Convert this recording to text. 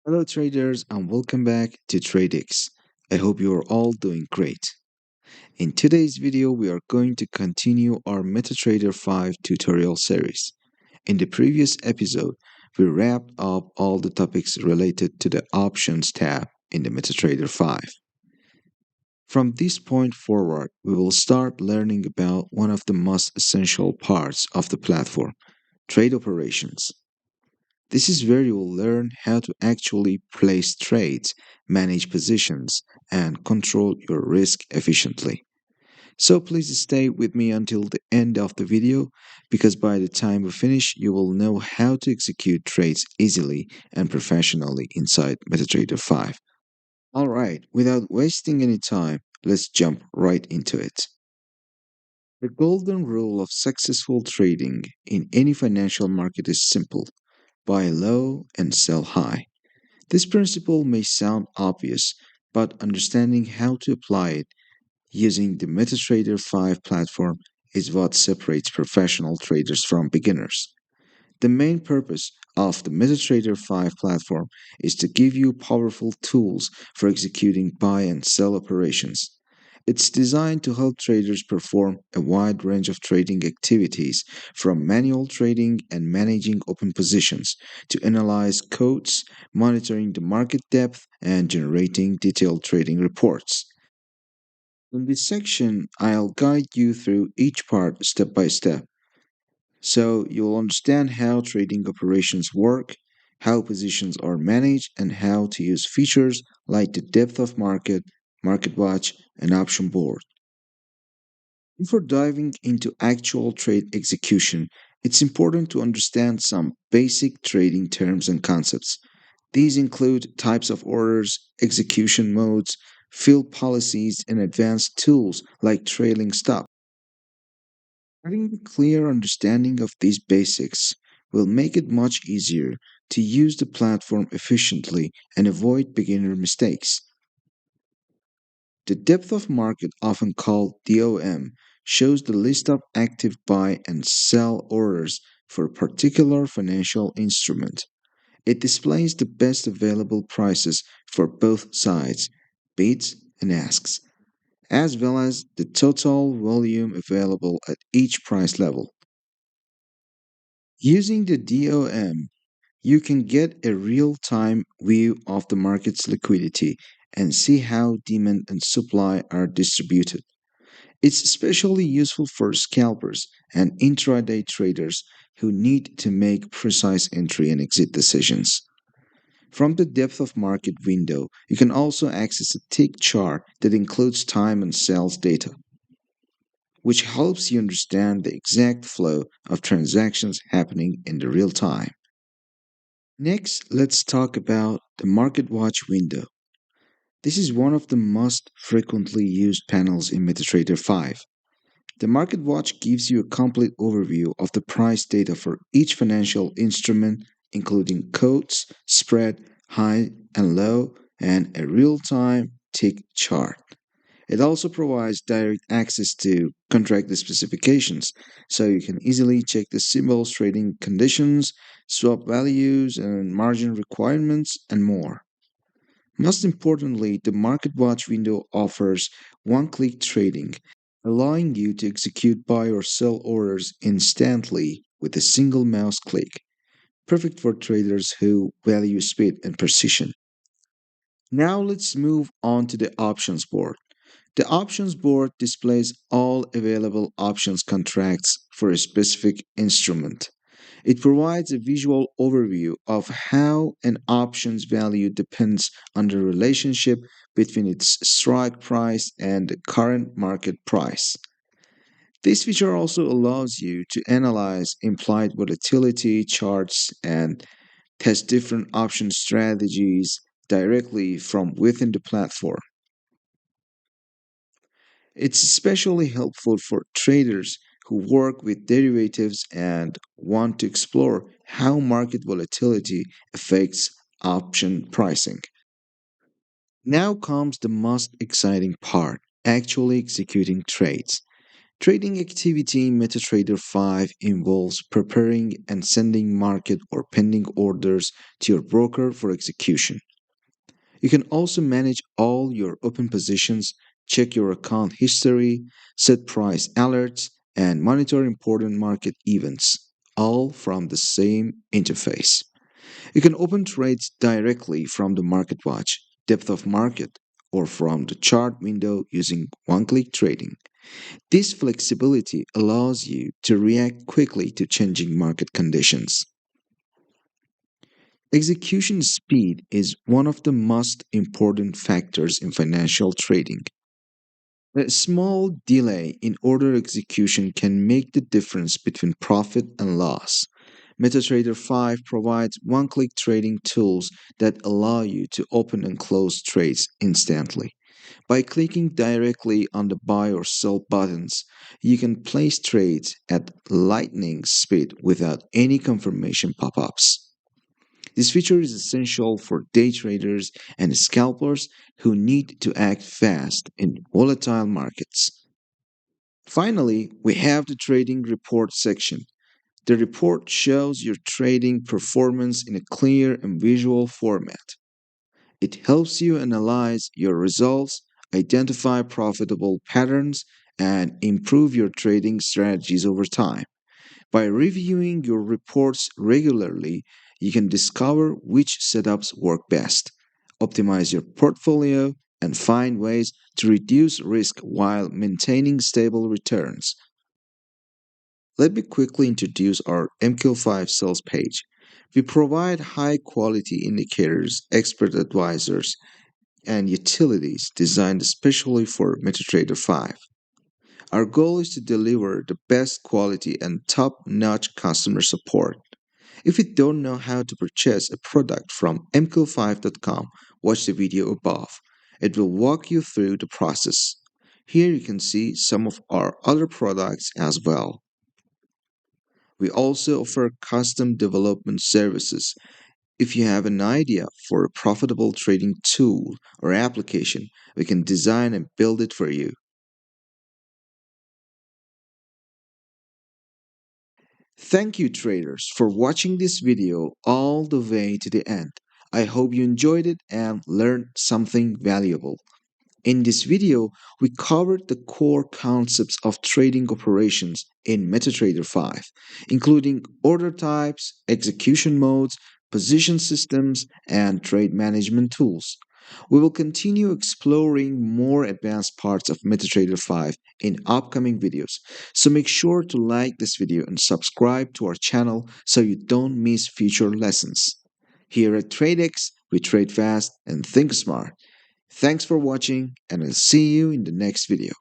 Hello, traders, and welcome back to TradeX. I hope you are all doing great. In today's video, we are going to continue our MetaTrader 5 tutorial series. In the previous episode, we wrapped up all the topics related to the Options tab in the MetaTrader 5. From this point forward, we will start learning about one of the most essential parts of the platform, trade operations. This is where you will learn how to actually place trades, manage positions, and control your risk efficiently. So please stay with me until the end of the video because by the time we finish, you will know how to execute trades easily and professionally inside MetaTrader 5. Alright, without wasting any time, let's jump right into it. The golden rule of successful trading in any financial market is simple: buy low and sell high. This principle may sound obvious, but understanding how to apply it using the MetaTrader 5 platform is what separates professional traders from beginners. The main purpose of the MetaTrader 5 platform is to give you powerful tools for executing buy and sell operations. It's designed to help traders perform a wide range of trading activities, from manual trading and managing open positions to analyze codes, monitoring the market depth, and generating detailed trading reports. In this section, I'll guide you through each part step by step so you'll understand how trading operations work, how positions are managed, and how to use features like the depth of market, market watch, and option board. Before diving into actual trade execution, it's important to understand some basic trading terms and concepts. These include types of orders, execution modes, field policies, and advanced tools like trailing stop. Having a clear understanding of these basics will make it much easier to use the platform efficiently and avoid beginner mistakes. The depth of market, often called DOM, shows the list of active buy and sell orders for a particular financial instrument. It displays the best available prices for both sides, bids and asks, as well as the total volume available at each price level. Using the DOM, you can get a real time view of the market's liquidity and see how demand and supply are distributed. It's especially useful for scalpers and intraday traders who need to make precise entry and exit decisions. From the depth of market window, you can also access a tick chart that includes time and sales data, which helps you understand the exact flow of transactions happening in the real time. Next, let's talk about the Market Watch window. This is one of the most frequently used panels in MetaTrader 5. The Market Watch gives you a complete overview of the price data for each financial instrument, including codes, spread, high and low, and a real time tick chart. It also provides direct access to contract specifications, so you can easily check the symbols, trading conditions, swap values, and margin requirements, and more. Most importantly, the Market Watch window offers one click trading, allowing you to execute buy or sell orders instantly with a single mouse click, perfect for traders who value speed and precision. Now let's move on to the options board. The options board displays all available options contracts for a specific instrument. It provides a visual overview of how an option's value depends on the relationship between its strike price and the current market price. This feature also allows you to analyze implied volatility charts and test different option strategies directly from within the platform. It's especially helpful for traders who work with derivatives and want to explore how market volatility affects option pricing. Now comes the most exciting part: actually executing trades. Trading activity in MetaTrader 5 involves preparing and sending market or pending orders to your broker for execution. You can also manage all your open positions, check your account history, set price alerts, and monitor important market events, all from the same interface. You can open trades directly from the Market Watch, Depth of Market, or from the chart window using one click trading. This flexibility allows you to react quickly to changing market conditions. Execution speed is one of the most important factors in financial trading. A small delay in order execution can make the difference between profit and loss. MetaTrader 5 provides one click trading tools that allow you to open and close trades instantly. By clicking directly on the buy or sell buttons, you can place trades at lightning speed without any confirmation pop ups. This feature is essential for day traders and scalpers who need to act fast in volatile markets. Finally, we have the trading report section. The report shows your trading performance in a clear and visual format. It helps you analyze your results, identify profitable patterns, and improve your trading strategies over time. By reviewing your reports regularly, you can discover which setups work best, optimize your portfolio, and find ways to reduce risk while maintaining stable returns. Let me quickly introduce our MQ5 sales page. We provide high quality indicators, expert advisors, and utilities designed especially for MetaTrader 5. Our goal is to deliver the best quality and top notch customer support. If you don't know how to purchase a product from mq5.com, watch the video above. It will walk you through the process. Here you can see some of our other products as well. We also offer custom development services. If you have an idea for a profitable trading tool or application, we can design and build it for you. Thank you, traders, for watching this video all the way to the end. I hope you enjoyed it and learned something valuable. In this video, we covered the core concepts of trading operations in MetaTrader 5, including order types, execution modes, position systems, and trade management tools. We will continue exploring more advanced parts of MetaTrader 5 in upcoming videos, so make sure to like this video and subscribe to our channel so you don't miss future lessons. Here at TradeX, we trade fast and think smart. Thanks for watching, and I'll see you in the next video.